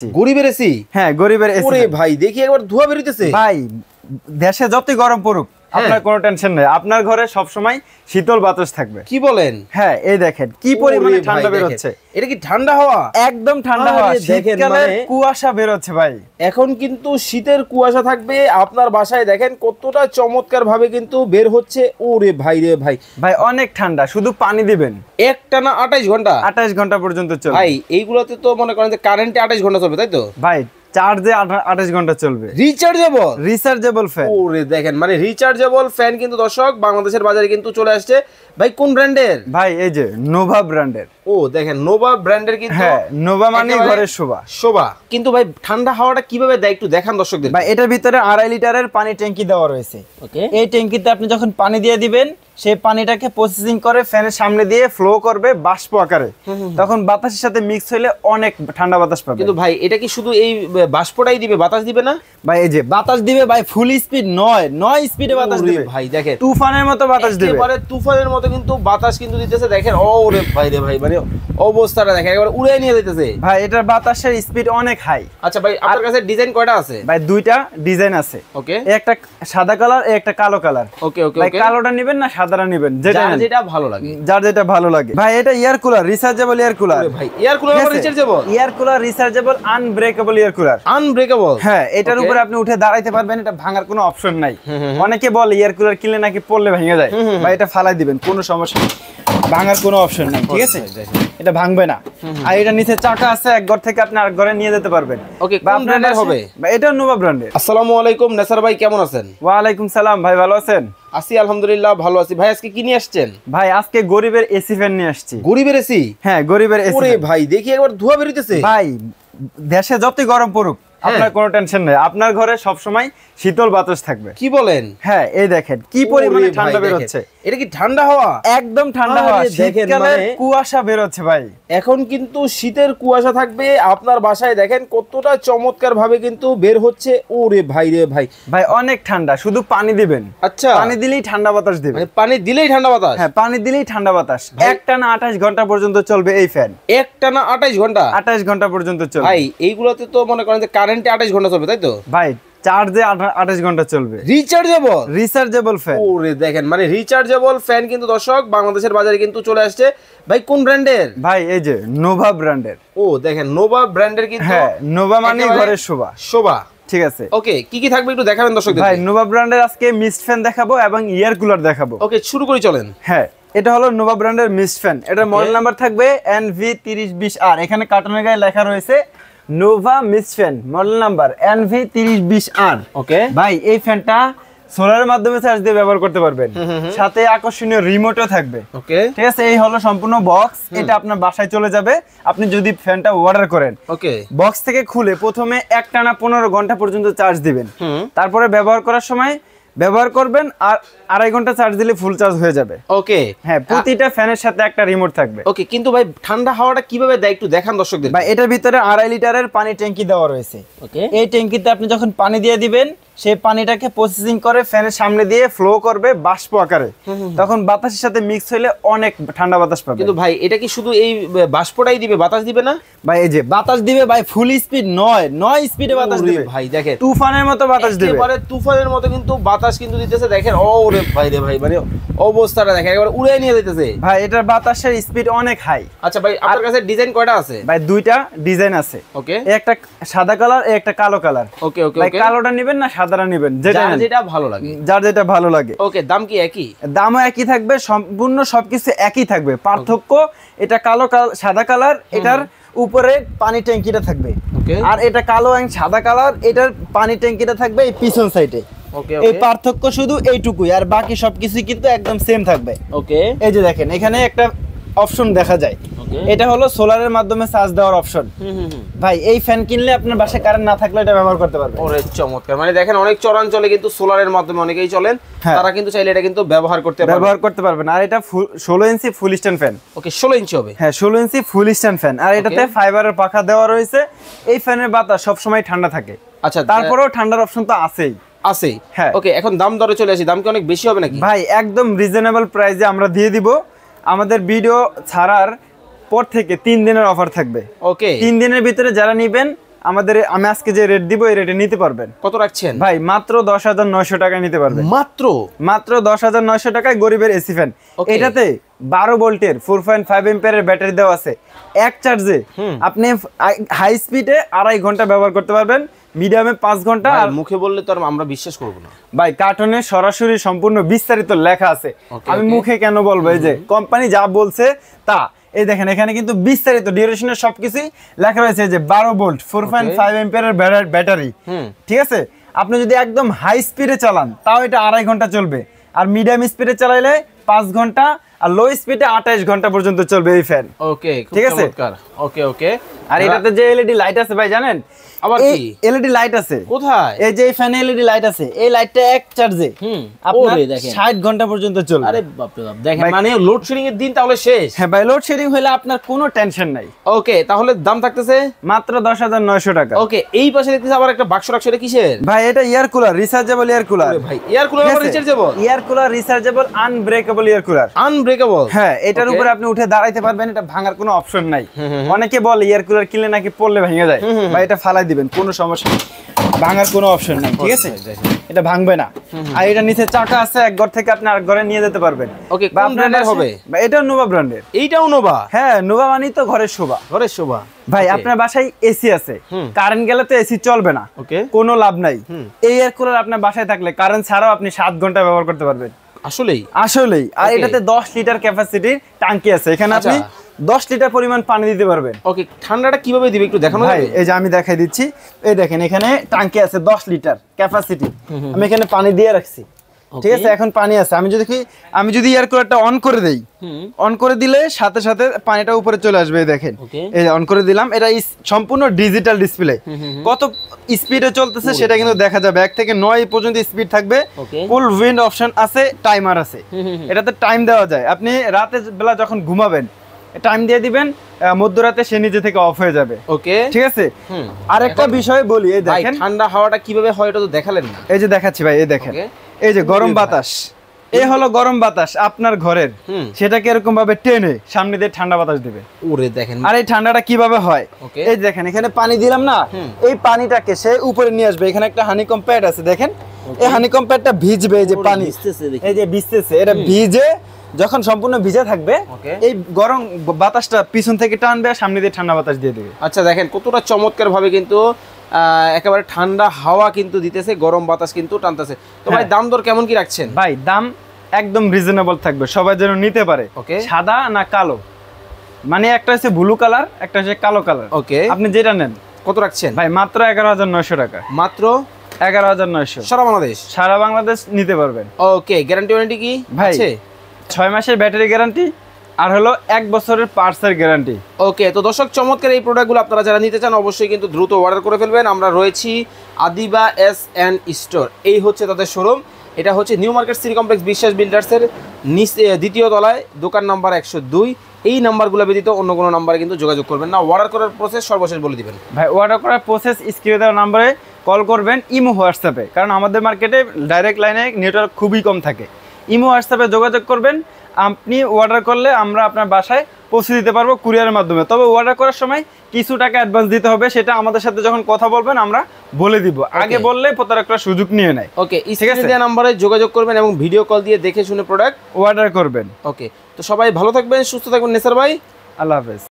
গরিবের এসি। হ্যাঁ, গরিবের এসি। ওরে ভাই দেখি একবার ধোঁয়া বেরোতেছে। ভাই দেশে যতই গরম পড়ুক আপনার কোনো টেনশন নেই, আপনার ঘরে সব সময় শীতল বাতাস থাকবে। কি বলেন? হ্যাঁ, এই দেখেন কি পরিমাণে ঠান্ডা বের হচ্ছে। এটা কি ঠান্ডা হাওয়া? একদম ঠান্ডা হাওয়া। শীতকালে কুয়াশা বের হচ্ছে ভাই। এখন কিন্তু শীতের কুয়াশা থাকবে আপনার বাসায়, দেখেন কতটা চমৎকার ভাবে কিন্তু বের হচ্ছে। ওরে ভাই রে ভাই, ভাই অনেক ঠান্ডা, শুধু পানি দিবেন। একটানা 28 ঘন্টা 28 ঘন্টা পর্যন্ত চলবে ভাই। এইগুলোতে তো মনে করেন যে কারেন্টে 28 ঘন্টা চলবে, তাই তো ভাই? চার্জে 28 ঘন্টা চলবে। Rechargeable fan. ওরে দেখেন, মানে রিচার্জেবল ফ্যান কিন্তু দর্শক বাংলাদেশের বাজারে কিন্তু চলে আসছে। ভাই কোন ব্র্যান্ডের? ভাই এই যে নোভা ব্র্যান্ডের। ও দেখেন নোভা ব্র্যান্ডের কিন্তু। হ্যাঁ, নোভা মানে ঘরের শোভা। কিন্তু ভাই ঠান্ডা হাওয়াটা কিভাবে দেয় একটু দেখান দর্শকদের। ভাই এটার ভিতরে 2.5 লিটারের পানি ট্যাঙ্কি দেওয়া রয়েছে। ওকে, এই ট্যাঙ্কিতে আপনি যখন পানি দিয়ে দিবেন, সেই পানিটাকে প্রসেসিং করে ফ্যানের সামনে দিয়ে ফ্লো করবে বাষ্প আকারে। তখন বাতাসের সাথে মিক্স হলে অনেক ঠান্ডা বাতাস পাবে। কিন্তু ভাই এটা কি শুধু এই বাষ্পটাই দিবে, বাতাস দিবে না? ভাই এই যে বাতাস দিবে ভাই, ফুল স্পিড 9 স্পিডে বাতাস দিবে ভাই। দেখেন তুফানের মতো বাতাস দিবে, একেবারে তুফানের মতো কিন্তু বাতাস কিন্তু দিতেছে। দেখেন ওরে ভাই রে ভাই, মানে অবস্থাটা দেখেন একেবারে উড়ে নিয়ে যাইতেছে ভাই। এটার বাতাসের স্পিড অনেক হাই। আচ্ছা ভাই, আপনার কাছে ডিজাইন কয়টা আছে? ভাই দুইটা ডিজাইন আছে। ওকে, একটা সাদা কালার, একটা কালো কালার। ওকে ওকে ভাই কালোটা নেবেন না সাদাটা নেবেন, যেটা ভালো লাগে, যার যেটা ভালো লাগে। ভাই এটা air cooler, rechargeable air cooler. ভাই air cooler rechargeable, air cooler rechargeable unbreakable air cooler. Unbreakable, হ্যাঁ, এটার উপরে আপনি উঠে দাঁড়াইতে পারবেন, এটা ভাঙার কোনো অপশন নাই। অনেকে বলে এয়ার কুলার কিনলে নাকি পড়লে ভেঙে যায়। ভাই এটা ফালাই দিবেন, কোনো সমস্যা নেই, ভাঙার কোনো অপশন নাই। ঠিক আছে, এটা ভাঙবে না। আর এটা নিচে চাকা আছে, এক ঘর থেকে আপনি আরেক ঘরে নিয়ে যেতে পারবেন। ওকে, কোন ব্র্যান্ডের হবে? ভাই এটা নোভা ব্র্যান্ডের। আসসালামু আলাইকুম নেসার ভাই, কেমন আছেন? ওয়া আলাইকুম সালাম ভাই, ভালো আছেন? আছি আলহামদুলিল্লাহ, ভালো আছি। ভাই আজকে কি নিয়ে আসছেন? ভাই আজকে গরিবের এসি ফ্যান নিয়ে আসছি। গরিবের এসি? হ্যাঁ, গরিবের এসি। ওরে ভাই দেখি একবার ধোঁয়া বেরোতেছে। ভাই দেশে যতই গরম পড়ুক আপনার কোনো টেনশন নেই, আপনার ঘরে সব সময় শীতল বাতাস থাকবে। কি বলেন? হ্যাঁ, এই দেখেন কি পরিমাণে ঠান্ডা বের হচ্ছে। এটা কি ঠান্ডা হাওয়া? একদম ঠান্ডা হাওয়া। শীতকালে কুয়াশা বের হচ্ছে ভাই। এখন কিন্তু শীতের কুয়াশা থাকবে আপনার বাসায়, দেখেন কতটা চমৎকার ভাবে কিন্তু বের হচ্ছে। ওরে ভাই রে ভাই, ভাই অনেক ঠান্ডা, শুধু পানি দিবেন। আচ্ছা, পানি দিলেই ঠান্ডা বাতাস দিবে। মানে পানি দিলেই ঠান্ডা বাতাস? হ্যাঁ, পানি দিলেই ঠান্ডা বাতাস। একটানা 28 ঘন্টা পর্যন্ত চলবে এই ফ্যান। একটানা 28 ঘন্টা 28 ঘন্টা পর্যন্ত চলবে ভাই। এইগুলোতে তো মনে করেন যে কারেন্টে 28 ঘন্টা চলবে, তাই তো? ভাই চার্জে 28 ঘন্টা চলবে। Rechargeable fan. ওরে দেখেন, মানে রিচার্জেবল ফ্যান কিন্তু দর্শক বাংলাদেশের বাজারে কিন্তু চলে আসছে। ভাই কোন ব্র্যান্ডের? ভাই এই যে নোভা ব্র্যান্ডের। ও দেখেন নোভা ব্র্যান্ডের কিন্তু। হ্যাঁ, নোভা মানে ঘরের শোভা। ঠিক আছে, ওকে, কি কি থাকবে একটু দেখাবেন দর্শকদের? ভাই নোভা ব্র্যান্ডের আজকে মিস্ট ফ্যান দেখাবো এবং এয়ার কুলার দেখাবো। ওকে, শুরু করি চলেন। হ্যাঁ, এটা হলো নোভা ব্র্যান্ডের মিস্ট ফ্যান। এটার মডেল নাম্বার থাকবে NV3020R। এখানে কার্টুনের গায়ে লেখা রয়েছে Nova mist fan, model number NV3020R। ওকে ভাই এই ফ্যানটা সোলারের মাধ্যমে চার্জ দিয়ে ব্যবহার করতে পারবেন, সাথে আকর্ষণীয় রিমোটও থাকবে। ওকে, ঠিক আছে, এই হলো সম্পূর্ণ বক্স। এটা আপনার বাসায় চলে যাবে আপনি যদি ফ্যানটা অর্ডার করেন। ওকে, বক্স থেকে খুলে প্রথমে একটানা 15 ঘন্টা পর্যন্ত চার্জ দিবেন। তারপরে ব্যবহার করার সময় ব্যবহার করবেন, আর 2.5 ঘন্টা চার্জ দিলে ফুল চার্জ হয়ে যাবে। ওকে, হ্যাঁ, প্রতিটা ফ্যানের সাথে একটা রিমোট থাকবে। ওকে, কিন্তু ভাই ঠান্ডা হাওয়াটা কিভাবে দেয় একটু দেখান দর্শকদের। ভাই এটার ভিতরে 2.5 লিটারের পানি ট্যাঙ্কি দেওয়া রয়েছে। ওকে, এই ট্যাঙ্কিতে আপনি যখন পানি দিয়ে দিবেন, সেই পানিটাকে প্রসেসিং করে ফ্যানের সামনে দিয়ে ফ্লো করবে বাষ্প আকারে। তখন বাতাসের সাথে মিক্স হলে অনেক ঠান্ডা বাতাস পাবে। কিন্তু ভাই এটা কি শুধু এই বাষ্পটাই দিবে, বাতাস দিবে না? ভাই এই যে বাতাস দিবে ভাই, ফুল স্পিড 9 স্পিডে বাতাস দিবে ভাই। দেখেন তুফানের মতো বাতাস দিবে, একেবারে তুফানের মতো কিন্তু বাতাস কিন্তু দিতেছে। দেখেন ওরে ভাই রে ভাই, মানে অবস্থাটা দেখেন একেবারে উড়ে নিয়ে যাইতেছে। ভাই এটার বাতাসের স্পিড অনেক হাই। আচ্ছা ভাই, আপনার কাছে ডিজাইন কয়টা আছে? ভাই দুইটা ডিজাইন আছে। ওকে, একটা সাদা কালার, একটা কালো কালার। ওকে ওকে, ভাই কালোটা নেবেন না সাদাটা নেবেন, যেটা ভালো লাগে, যার যেটা ভালো লাগে। ওকে, দাম কি একই? দামও একই থাকবে, সম্পূর্ণ সবকিছু একই থাকবে। পার্থক্য এটা কালো সাদা কালার, এটার উপরে পানি ট্যাঙ্কিটা থাকবে। আর এটা কালো এবং সাদা কালার, এটার পানি ট্যাঙ্কিটা থাকবে এই পিছন সাইডে। এই পার্থক্য শুধু এইটুকুই, আর বাকি সবকিছু কিন্তু একদম সেম থাকবে। ওকে, এই যে দেখেন এখানে একটা অপশন দেখা যায়, এটা হলো সোলারের মাধ্যমে চার্জ দেওয়ার অপশন। ভাই এই ফ্যান কিনলে আপনার বাসায় কারেন্ট না থাকলে এটা ব্যবহার করতে পারবেন। ওরে চমৎকার, মানে দেখেন অনেক চরাঞ্চলে কিন্তু সোলারের মাধ্যমে অনেকেই চলেন, তারা কিন্তু চাইলে এটা কিন্তু ব্যবহার করতে পারবেন। আর এটা 16 ইঞ্চি ফুল স্ট্যান্ড ফ্যান। ওকে, 16 ইঞ্চি হবে? হ্যাঁ, 16 ইঞ্চি ফুল স্ট্যান্ড ফ্যান। আর এটাতে ফাইবারের পাখা দেওয়া রয়েছে। এই ফ্যানের বাতাস সব সময় ঠান্ডা থাকে। আচ্ছা, তারপরেও ঠান্ডার অপশন তো আছেই। হ্যাঁ, ওকে, এখন দাম দরে চলে আসি। দাম কি অনেক বেশি হবে নাকি? ভাই একদম রিজনেবল প্রাইসে আমরা দিয়ে দিব। আমাদের ভিডিও ছাড়ার পর থেকে 3 দিনের অফার থাকবে। ওকে, 3 দিনের ভিতরে যারা নেবেন আমাদের আমি আজকে যে রেট দিব এই রেটে নিতে পারবেন। কত রাখছেন ভাই? মাত্র 10,900 টাকায় নিতে পারবেন। মাত্র 10,900 টাকায় গরিবের এসি ফ্যান। এটাতে 12 ভোল্টের 4.5 এম্পিয়ারের ব্যাটারি দেওয়া আছে। এক চার্জে আপনি হাই স্পিডে 2.5 ঘন্টা ব্যবহার করতে পারবেন, মিডিয়ামে 5 ঘন্টা। আর মুখে বললে তো আমরা বিশ্বাস করব না ভাই, কার্টুনে সরাসরি সম্পূর্ণ বিস্তারিত লেখা আছে। আমি মুখে কেন বলবো? এই যে কোম্পানি যা বলছে তা। এই দেখেন এখানে কিন্তু বিস্তারিত ডিউরেশনের সবকিছু লেখা রয়েছে, যে 12 ভোল্ট 4.5 এম্পিয়ারের ব্যাটারি। ঠিক আছে, আপনি যদি একদম হাই স্পিডে চালান তাও এটা 2.5 ঘন্টা চলবে, আর মিডিয়াম স্পিডে চালাইলে 5 ঘন্টা, আর লো স্পিডে 28 ঘন্টা পর্যন্ত চলবে এই ফ্যান। ওকে, ঠিক আছে। ওকে। আর এটাতে যে এলইডি লাইট আছে ভাই, জানেন? আবার কি এলইডি লাইট আছে কোথায়? এই যে এই ফ্যানে এলইডি লাইট আছে। এই লাইটটা এক চার্জে আপনার 60 ঘন্টা পর্যন্ত চলবে। আরে বাপ রে বাপ, দেখেন মানে লোডশেডিং এর দিন তাহলে শেষ। হ্যাঁ ভাই, লোডশেডিং হলে আপনার কোনো টেনশন নাই। ওকে, তাহলে দাম থাকতেছে মাত্র 10,900 টাকা। ওকে, এই পাশে দেখতেছি আবার একটা বাক্স রাখছে, এটা কিসের ভাই? এটা air cooler, rechargeable air cooler. ভাই এয়ার কুলার আবার rechargeable? Air cooler rechargeable unbreakable air cooler. Unbreakable? হ্যাঁ, এটার উপরে আপনি উঠে দাঁড়াইতে পারবেন, এটা ভাঙার কোনো অপশন নাই। অনেকে বলে এয়ার কুলার কিনলে নাকি পড়লে ভেঙে যায়। ভাই এটা ফালাই দিবেন, কোনো সমস্যা নেই, ভাঙার কোনো অপশন নাই। ঠিক আছে, এটা ভাঙবে না। আর এটা নিচে চাকা আছে, এক ঘর থেকে আপনি আরেক ঘরে নিয়ে যেতে পারবেন। ওকে, কোন ব্র্যান্ডের হবে? ভাই এটা নোভা ব্র্যান্ডের। এইটাও নোভা? হ্যাঁ, নোভা মানেই তো ঘরের শোভা। ঘরের শোভা। ভাই আপনার বাসায় এসি আছে, কারেন্ট গেলে তো এসি চলবে না, কোনো লাভ নাই। এই এয়ার কুলার আপনার বাসায় থাকলে কারেন্ট ছাড়াও আপনি 7 ঘন্টা ব্যবহার করতে পারবেন। আসলেই। আর এটাতে 10 লিটার ক্যাপাসিটির ট্যাঙ্কি আছে, এখানে আপনি 10 লিটার পরিমাণ পানি দিতে পারবেন। ওকে, ঠান্ডাটা কিভাবে দিবে একটু দেখানো যাবে? এই যে আমি দেখাই দিচ্ছি, এই দেখেন এখানে ট্যাঙ্কি আছে 10 লিটার ক্যাপাসিটি, আমি এখানে পানি দিয়ে রাখছি। ঠিক আছে, এখন পানি আছে। আমি যদি এয়ার কুলারটা অন করে দেই, অন করে দিলে সাথে সাথে পানিটা উপরে চলে আসবে। দেখেন, এই অন করে দিলাম, এটা সম্পূর্ণ ডিজিটাল ডিসপ্লে। কত স্পিডে চলতেছে সেটা কিন্তু দেখা যাবে। 1 থেকে 9 পর্যন্ত স্পিড থাকবে। ফুল উইন্ড অপশন আছে, টাইমার আছে, এটাতে টাইম দেওয়া যায়। আপনি রাতের বেলা যখন ঘুমাবেন টাইম দিয়ে দিবেন, মধ্যরাতে সে নিজে থেকে অফ হয়ে যাবে। ওকে, ঠিক আছে। আর একটা বিষয় বলি, এই দেখেন ঠান্ডা হাওয়াটা কিভাবে হয় এটা তো দেখালেন না। এই যে দেখাচ্ছি ভাই, এই দেখেন, এই যে গরম বাতাস, এই হলো গরম বাতাস আপনার ঘরের, সেটাকে এরকম ভাবে টেনে সামনে দিয়ে ঠান্ডা বাতাস দিবে। ওরে দেখেন, আর এই ঠান্ডাটা কিভাবে হয়, এই দেখেন এখানে পানি দিলাম না, এই পানিটাকে সে উপরে নিয়ে আসবে। এখানে একটা হানিকম প্যাড আছে, দেখেন এই হানিকম প্যাডটা ভিজবে, এই যে পানি এই যে ভিজতেছে, এটা ভিজে যখন সম্পূর্ণ ভিজে থাকবে, এই গরম বাতাসটা পিছন থেকে টানবে আর সামনে দিয়ে ঠান্ডা বাতাস দিয়ে দিবে। আচ্ছা, দেখেন কতটা চমৎকার ভাবে কিন্তু একেবারে ঠান্ডা হাওয়া কিন্তু দিতেছে, গরম বাতাস কিন্তু টানতেছে। তো ভাই দাম দর কেমন কি রাখছেন? ভাই দাম একদম রিজনেবল থাকবে, সবাই যেন নিতে পারে। সাদা না কালো, মানে একটা হচ্ছে ব্লু কালার, একটা হচ্ছে কালো কালার। ওকে, আপনি যেটা নেন। কত রাখছেন? ভাই মাত্র 11,900 টাকা। মাত্র 11,900, সারা বাংলাদেশ নিতে পারবেন। ওকে, গ্যারান্টি ওয়ারেন্টি কি ভাই? 6 মাসের ব্যাটারি গ্যারান্টি, আর হলো 1 বছরের পার্টসের গ্যারান্টি। ওকে, তো দর্শক চমৎকার এই প্রোডাক্টগুলো আপনারা যারা নিতে চান অবশ্যই কিন্তু দ্রুত অর্ডার করে ফেলবেন। আমরা রয়েছি আদিবা SN স্টোর, এই হচ্ছে তাদের শোরুম। এটা হচ্ছে নিউ মার্কেট সিটি কমপ্লেক্স বিশ্বাস বিল্ডার্সের দ্বিতীয় তলায়, দোকান নাম্বার 102। এই নাম্বারগুলো ব্যতীত অন্য কোনো নাম্বারে কিন্তু যোগাযোগ করবেন না। অর্ডার করার প্রসেস সর্বশেষ বলে দিবেন। ভাই অর্ডার করার প্রসেস স্ক্রিনে দেওয়া নাম্বারে কল করবেন, ইমো হোয়াটসঅ্যাপে, কারণ আমাদের মার্কেটে ডাইরেক্ট লাইনে নেটওয়ার্ক খুবই কম থাকে। ইমো হোয়াটসঅ্যাপে যোগাযোগ করবেন, আপনি অর্ডার করলে আমরা আপনার বাসায় পৌঁছে দিতে পারবো কুরিয়ারের মাধ্যমে। তবে অর্ডার করার সময় কিছু টাকা অ্যাডভান্স দিতে হবে, সেটা আমাদের সাথে যখন কথা বলবেন আমরা বলে দিব। আগে বললে প্রতারক করার সুযোগ নিয়ে নেয়। ওকে, স্ক্রিনে দেওয়া নম্বরে যোগাযোগ করবেন এবং ভিডিও কল দিয়ে দেখে শুনে প্রোডাক্ট অর্ডার করবেন। ওকে, তো সবাই ভালো থাকবেন, সুস্থ থাকবেন নেসার ভাই। আল্লাহ হাফেজ।